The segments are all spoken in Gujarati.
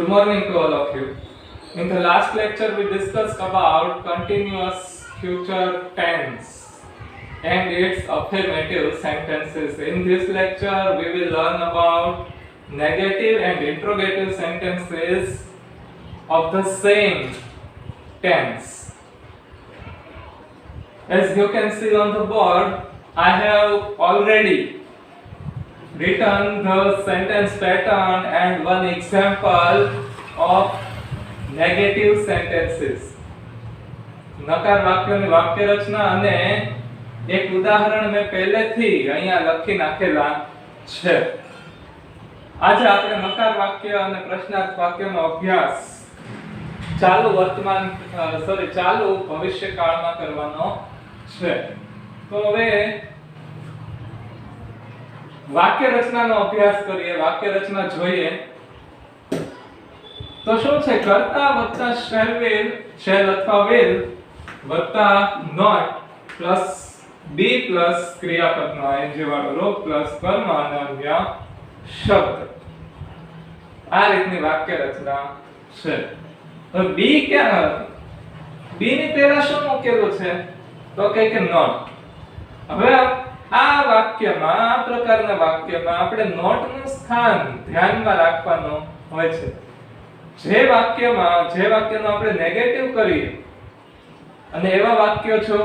Good morning to all of you. In the last lecture, we discussed about continuous future tense and its affirmative sentences. In this lecture, we will learn about negative and interrogative sentences of the same tense. As you can see on the board, I have already written the sentence pattern and one example of negative sentences. નકાર વાક્યોની વાક્ય રચના અને એક ઉદાહરણ મેં પહેલેથી અહીંયા લખી નાખેલા છે. આજે આપણે નકાર વાક્ય અને પ્રશ્નાર્થ વાક્યનો અભ્યાસ ચાલુ ભવિષ્યકાળમાં કરવાનો છે. તો હવે વાક્ય રચનાનો અભ્યાસ કરીએ, વાક્ય રચના જોઈએ. તો શું છે? કર્તા વત્તા શેલ અથવા will વત્તા not પ્લસ be પ્લસ ક્રિયાપદનો ing વાળો રૂપ પ્લસ કર્મ અને અન્ય શબ્દ. આ રીતની વાક્ય રચના છે. તો be ક્યાં? be ની પહેલા શું મૂકેલું છે? તો કે not. હવે આ વાક્યમાં, આ પ્રકારના વાક્યમાં આપણે નોટ નું સ્થાન ધ્યાનમાં રાખવાનું હોય છે. જે વાક્યનો આપણે નેગેટિવ કરીએ અને એવા વાક્યો જો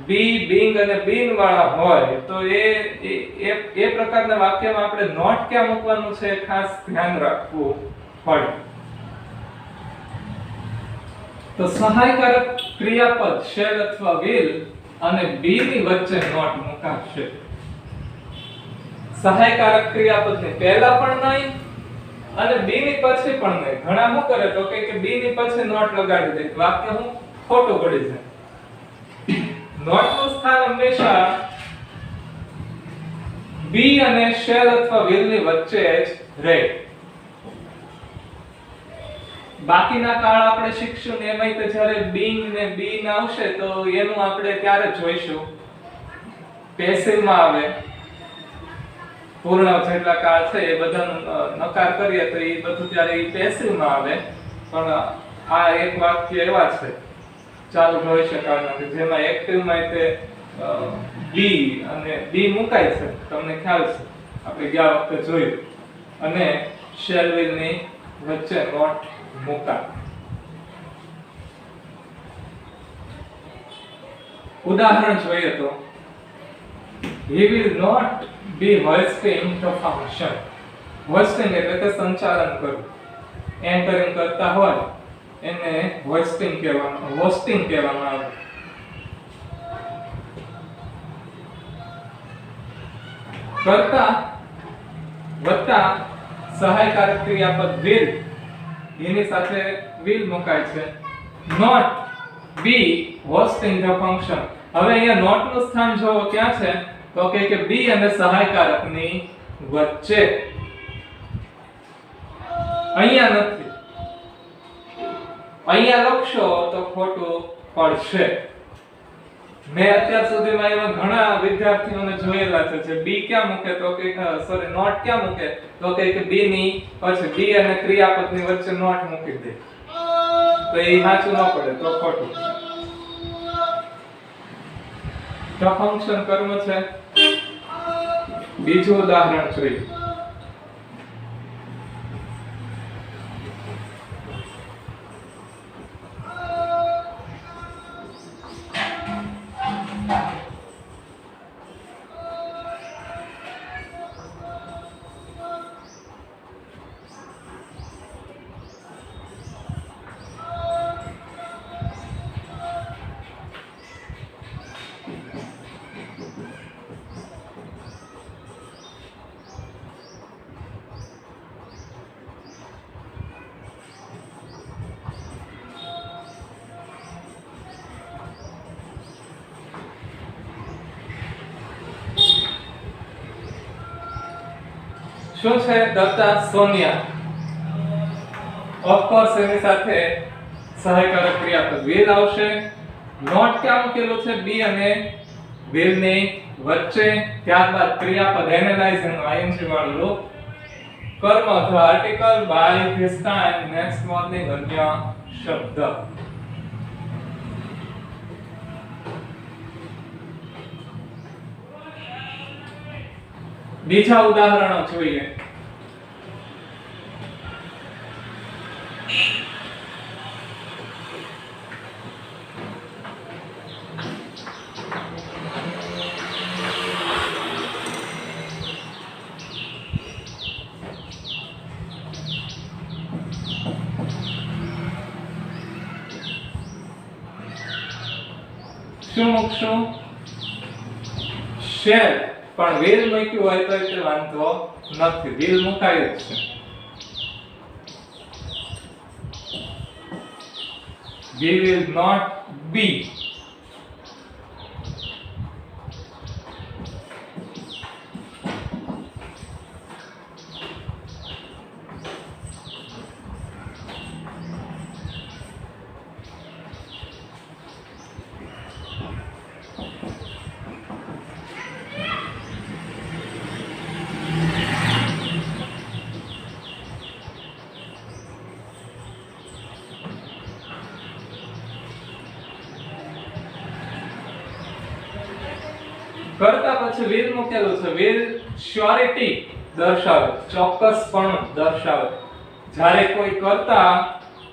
બી, બિંગ અને બીન વાળા હોય તો એ પ્રકારના વાક્યમાં આપણે નોટ ક્યાં મૂકવાનું છે ખાસ ધ્યાન રાખવું પડે. તો સહાયકારક ક્રિયાપદ શેલ અથવા will અને be ની વચ્ચે નોટ મુકાશે. સહાયકારક ક્રિયાપદની પહેલા પણ નહીં અને be ની પછી પણ નહીં. ઘણા શું કરે તો કે be ની પછી નોટ લગાડી દે, વાક્ય હું ખોટું પડી જાય. નોટ નું સ્થાન હંમેશા be અને shall અથવા will ની વચ્ચે જ રહે. બાકીના કાળ આપણે શીખશું ને એમાંય તો જ્યારે being ને being આવશે તો એનું આપણે ત્યારે જોઈશું. પેસિવ માં આવે, પૂર્ણ જેટલા કાળ છે એ બધાનો નકાર કરીએ તો એ બધું ત્યારે એ પેસિવ માં આવે. પણ આ એક વાક્ય એવા છે ચાલુ ભવિષ્યકાળના કે જેમાં એક્ટિવ માં તે બી અને બી મુકાય છે. તમને ખ્યાલ છે, આપણે ગયા વખતે જોયું. અને શેલ વિલ ની વચ્ચે નોટ મુકા. ઉદાહરણ જોઈએ તો he will not be hoisting the function. Hosting એટલે કે સંચાલન કરવું. એન્કરિંગ કરતા હોય એને હોસ્ટિંગ કહેવામાં આવે. કર્તા વત્તા સહાયકારક ક્રિયાપદ will, એની સાથે will મુકાય છે. not be hosting the function. હવે અહીંયા not નું સ્થાન જો ક્યાં છે તો કે be અને સહાયકારકની વચ્ચે. અહીંયા નથી. અહીંયા લખશો તો ખોટું પડશે. મેં અત્યાર સુધીમાં એવા ઘણા વિદ્યાર્થીઓને જોયેલા છે જે બી ક્યાં મૂકે તો કે નોટ ક્યાં મૂકે તો કે બી ની પછી બી અને ક્રિયાપદની વચ્ચે નોટ મૂકી દે તો એ સાચું ન પડે, તો ખોટું. તો ફંક્શન કર્મ છે. બીજું ઉદાહરણ જોઈએ. શું છે? દત્તા સોનિયા. ઓફકોર્સ એની સાથે સહાયકારક ક્રિયાપદ will આવશે. નોટ ક્યાં મૂકેલું છે? be અને will ની વચ્ચે. ત્યારબાદ ક્રિયાપદ એનાલાઇઝ એનું ing વાળું રૂપ કર્મ the article by this time next morning અન્ય શબ્દ. બીજા ઉદાહરણો જોઈએ. શું મૂકશું? શેલ, પણ વ્હીલ મૂક્યું હોય તો તે વાંધો નથી, વ્હીલ મુકાય જ છે. We will not be. કરતા પછી will મૂકેલું છે. will surety દર્શાવે, ચોક્કસપણું દર્શાવે. જ્યારે કોઈ કરતા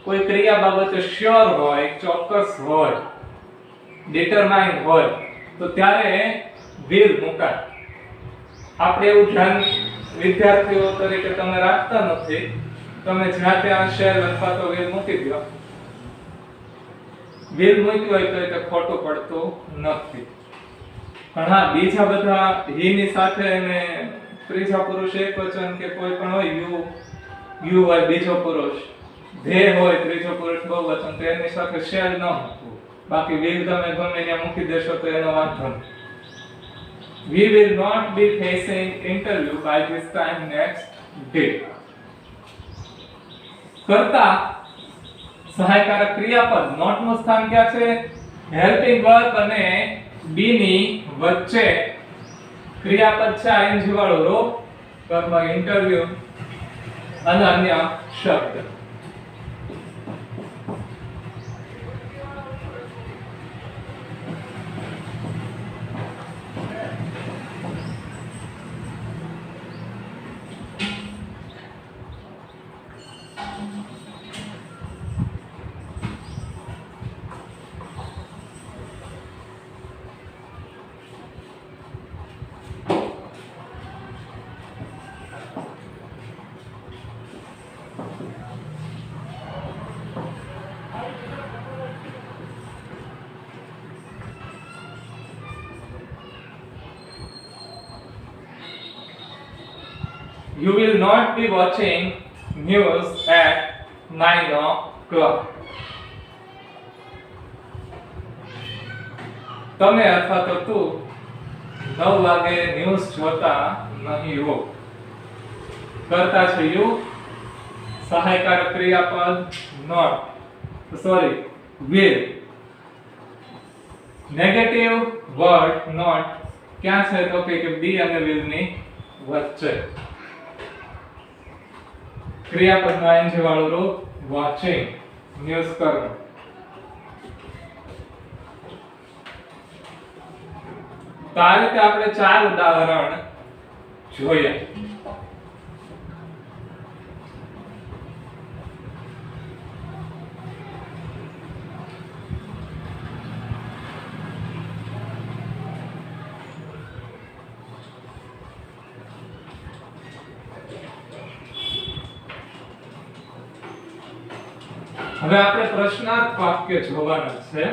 કોઈ ક્રિયા બાબતે શ્યોર હોય, ચોક્કસ હોય, ડિટરમાઇન્ડ હોય તો ત્યારે will મુકાય. આપણે એવું ધ્યાન વિદ્યાર્થીઓ તરીકે તમે રાખતા નથી. તમે જ્યાં ત્યાં shall અથવા તો will મૂકી દો. will મૂક્યું હોય તો એ ખોટું પડતું નથી. પણ હા, બીજા બધા he ની સાથે અને ત્રીજા પુરુષ એકવચન કે કોઈ પણ હોય, you હોય બીજો પુરુષ, they હોય ત્રીજો પુરુષ બહુવચન, તો એની સાથે shall ન મૂકવું. બાકી will તમે ગમે ત્યાં મૂકી દેશો તો એનો વાંધો નથી. We will not be facing interview by this time next day. કરતા સહાયકારક ક્રિયાપદ, નોટ નું સ્થાન ક્યાં છે? હેલ્પિંગ વર્બ અને બી ની વચ્ચે ક્રિયાપદ છે ing વાળો રો, કર્મ ઇન્ટરવ્યુ અને અન્ય શબ્દ. You will not be watching news at 9 o'clock. તમે અથવા તો તું 9 વાગે ન્યૂઝ જોતા નહીં હો. કરતા છે you, સહાયકારક ક્રિયાપદ not, will. Negative word not ક્યાં છે તો કે be અને will ની વચ્ચે. ક્રિયાપદનો ing વાળો રૂપ વોચિંગ, ન્યૂઝ કરવું. તો આ રીતે આપણે 4 ઉદાહરણ જોઈએ. હવે આપણે પ્રશ્નાર્થ વાક્ય જોવાના છે.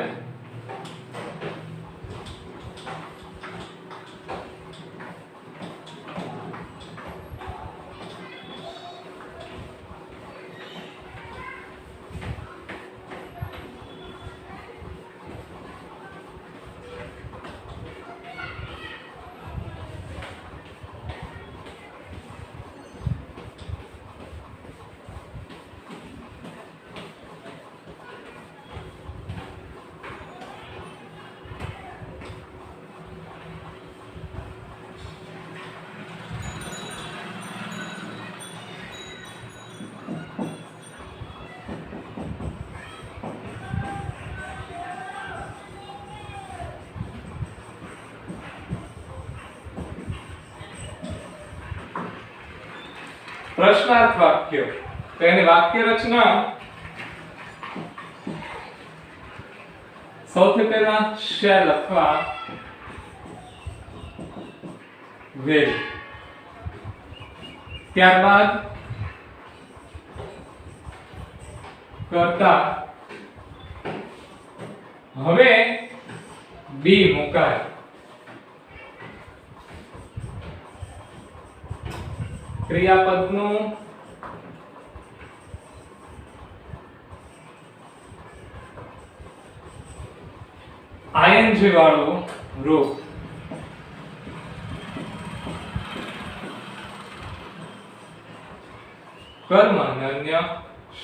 પ્રશ્નાર્થ વાક્ય, તો એની વાક્ય રચના સૌથી પહેલા શેલ અથવા will, ત્યારબાદ કરતા, હવે બી મુકાય, ક્રિયાપદનું આઈએનજી વાળું રૂપ, કર્મ અને અન્ય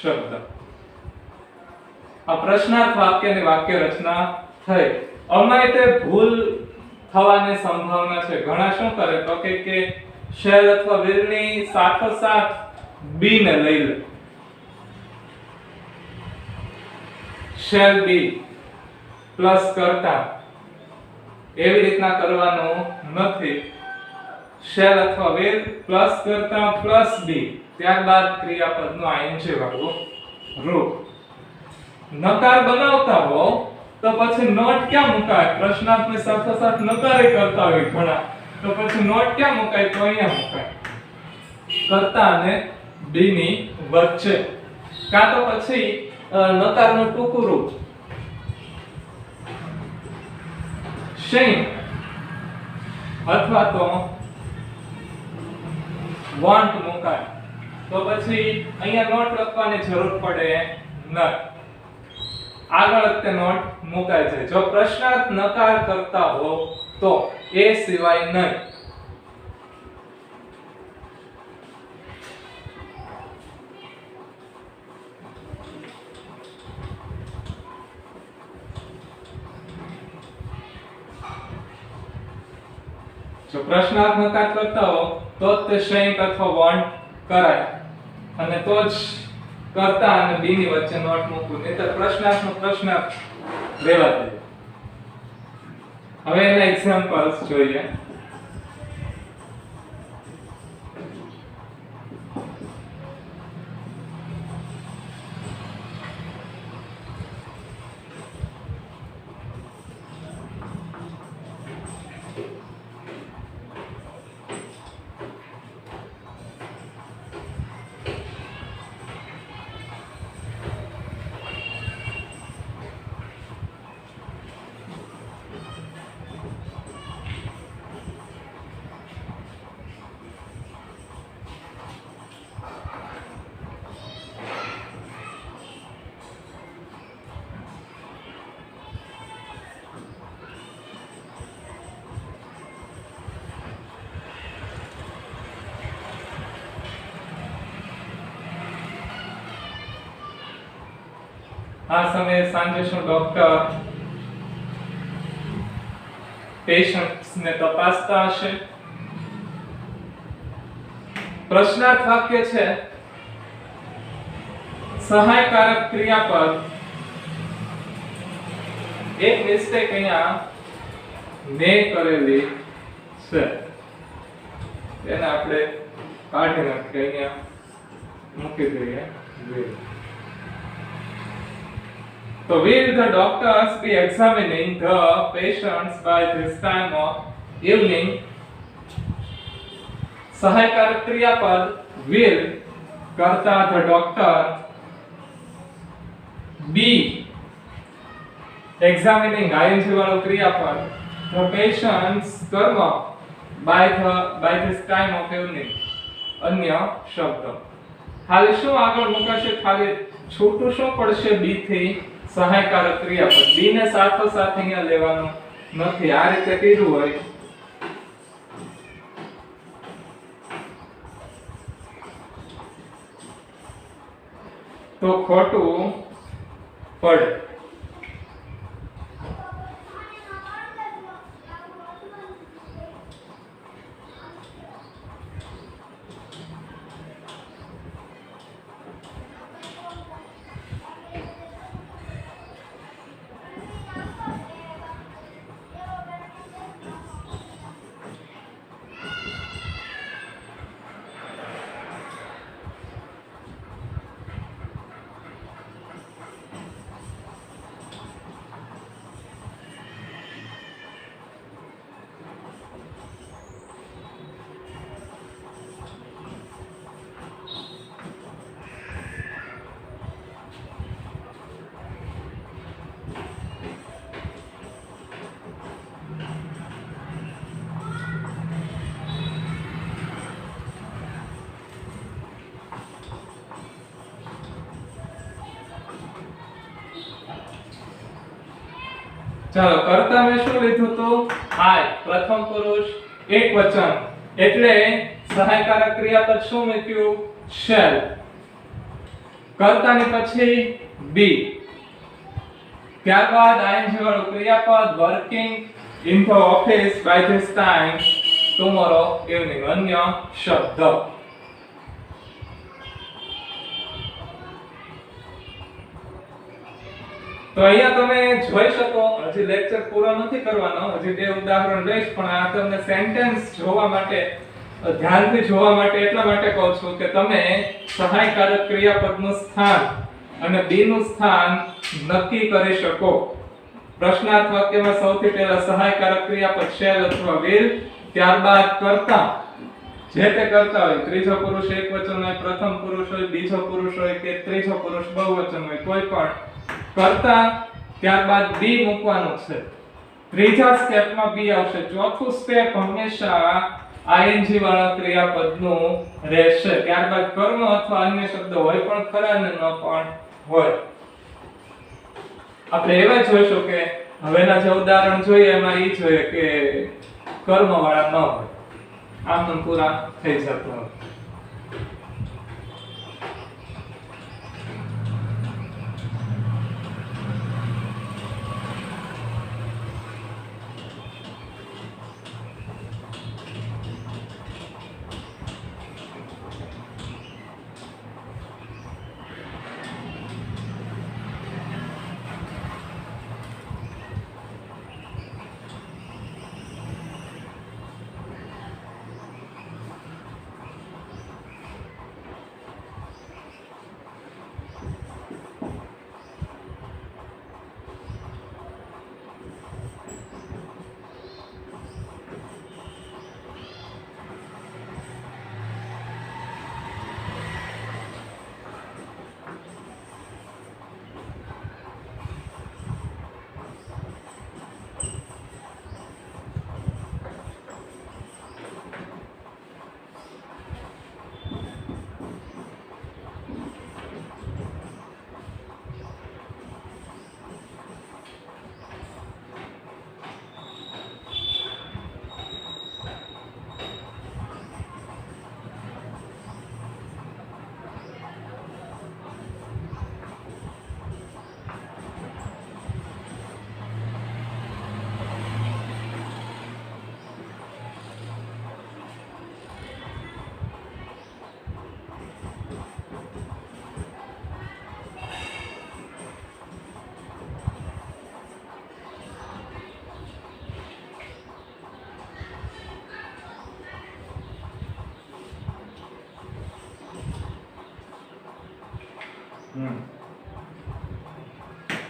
શબ્દ. આ પ્રશ્નાર્થ વાક્યની વાક્ય રચના થઈ. અમાય તે ભૂલ થવાની સંભાવના છે. ઘણા શું કરે તો કે શેલ અથવા will ની સાથોસાથ બી ને લઈ લે. શેલ બી પ્લસ કરતા, એવી રીતના કરવાનું નથી. શેલ અથવા will પ્લસ કરતા પ્લસ બી, ત્યારબાદ ક્રિયાપદનું આઈએનજી વાળું રૂપ. નકાર બનાવતા હો તો પછી નોટ ક્યાં મુકાય? પ્રશ્નાર્થની સાથોસાથ નકારે કરતા હોય ઘણા, તો પછી નોટ ક્યાં મુકાય? તો અહીંયા મુકાય, કરતા અને બી ની વચ્ચે. કાં તો પછી નકારનું ટૂંકું રૂપ શેમ, અથવા તો want મુકાય. તો પછી અહીંયા નોટ લખવાની જરૂર પડે નહીં, આગળ જ તે નોટ મુકાય છે. જો પ્રશ્નાર્થ નકાર કરતા હો તો, એ સિવાય નહીં. જો પ્રશ્નાર્થ નકાર કરતા હો તો જ તે સંયુક્ત અથવા want કરાય, અને તો જ કરતા અને બી ની વચ્ચે નોટ મૂકવું, નહીંતર પ્રશ્નાર્થનો પ્રશ્નાર્થ રહેવા દે. હવે એના એક્ઝામ્પલ્સ જોઈએ. આ સમયે સાંજે શું ડોક્ટર પેશન્ટ્સ ને તપાસતા હશે? પ્રશ્નાર્થ વાક્ય છે, સહાયકારક ક્રિયાપદ. એક મિસ્ટેક અહીંયા મેં કરેલી છે, એને આપણે કાઢી નાખીએ, અહીંયા મૂકી દઈએ. So will the doctors be examining the patients by this time of evening? સહાયકારક ક્રિયાપદ will, કરતા the doctor, be examining ing વાળો ક્રિયાપદ, the patients કર્મ, by this time of evening અન્ય શબ્દ. ખાલી શું આગળ મુકાશે? ખાલી છૂટું શું પડશે? બી થી સહાયકારક ક્રિયાપદ, બી ને સાથોસાથ અહીંયા લેવાનું નથી. આ રીતે કર્યું હોય તો ખોટું પડે. ચાલો કર્તા મેં શું લીધું તો આઈ પ્રથમ પુરુષ એકવચન એટલે સહાયકારક ક્રિયાપદ શું મૂક્યું શેલ કર્તાની પછી બી ત્યારબાદ આઈએનજી વાળું ક્રિયાપદ working in the office by this time tomorrow evening અન્ય શબ્દ તો અહીંયા તમે જોઈ શકો હજી લેક્ચર પૂરો નથી કરવાનો હજી બે ઉદાહરણ લઈશ પણ આ તમને સેન્ટેન્સ જોવા માટે ધ્યાનથી જોવા માટે એટલા માટે કહું છું કે તમે સહાયકારક ક્રિયાપદનું સ્થાન અને બી નું સ્થાન નક્કી કરી શકો પ્રશ્નાર્થ વાક્યમાં સૌથી પહેલા સહાયકારક ક્રિયાપદ શેલ અથવા વિલ ત્યારબાદ કર્તા જે તે કરતા હોય ત્રીજો પુરુષ એકવચન હોય પ્રથમ પુરુષ હોય બીજો પુરુષ હોય કે ત્રીજો પુરુષ બહુવચન હોય કોઈ પણ કરતા ત્યારબાદ બી મૂકવાનું છે ત્રીજા સ્ટેપમાં બી આવશે ચોથું સ્ટેપ હંમેશા આઈએનજી વાળા ક્રિયાપદનું રહેશે ત્યારબાદ કર્મ અથવા અન્ય શબ્દ હોય પણ ખરા ને ન પણ હોય આપણે એવા જોઈશું કે હવેના જે ઉદાહરણ જોઈએ એમાં એ જોઈએ કે કર્મ વાળા ન હોય આમ તો પૂરા થઈ જતું હોય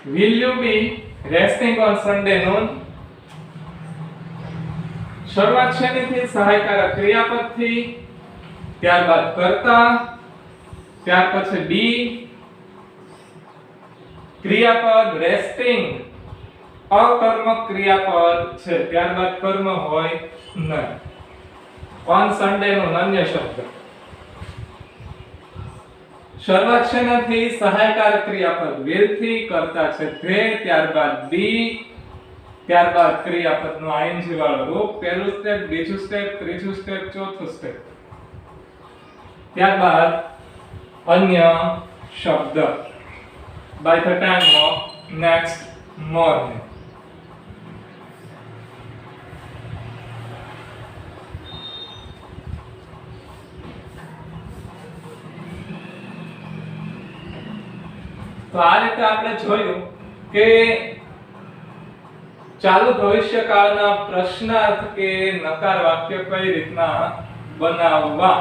Will you be resting on Sunday noon? શરૂઆત શેનીથી સહાયકારક ક્રિયાપદથી ત્યારબાદ કર્તા ત્યાર પછી બી ક્રિયાપદ રેસ્ટિંગ અકર્મક ક્રિયાપદ છે ત્યારબાદ કર્મ હોય નહીં ઓન સન્ડે નો અન્ય શબ્દ શરૂઆત શેનાથી સહાયકારક ક્રિયાપદ will થી કર્તા છે they ત્યારબાદ બી ત્યારબાદ ક્રિયાપદનું આઈએનજી વાળું રૂપ પહેલું સ્ટેપ બીજું સ્ટેપ ત્રીજું સ્ટેપ ચોથું સ્ટેપ ત્યારબાદ અન્ય શબ્દ by the time of next morning તો આ રીતે આપણે જોયું કે ચાલુ ભવિષ્યકાળના પ્રશ્નાર્થ કે નકાર વાક્ય કઈ રીતના બનાવવા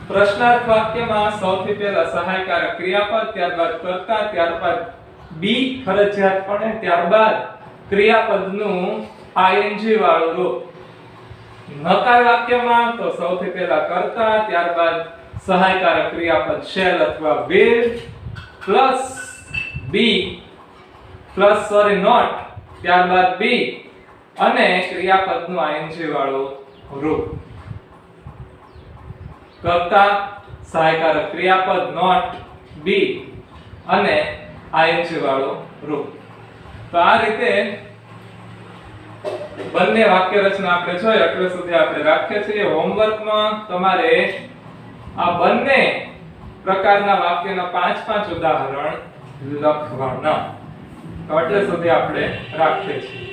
પ્રશ્નાર્થ વાક્યમાં સૌથી પહેલા સહાયકારક ક્રિયાપદ ત્યારબાદ કર્તા ત્યારબાદ બી ફરજિયાતપણે ત્યારબાદ ક્રિયાપદનું આઈએનજી વાળું રૂપ નકાર વાક્યમાં તો સૌથી પહેલા કર્તા ત્યારબાદ સહાયકારક ક્રિયાપદ shall અથવા will plus be plus not ત્યારબાદ બી અને ક્રિયાપદનું આઈએનજી વાળું રૂપ કર્તા સહાયકારક ક્રિયાપદ not બી અને આઈએનજી વાળું રૂપ તો આ રીતે બંને વાક્ય રચના આપણે જોઈ એટલે સુધી આપણે રાખીએ છીએ. હોમવર્કમાં તમારે આ બંને પ્રકારના વાક્યના 5 ઉદાહરણ લખવાના. તો એટલે સુધી આપણે રાખીએ છીએ.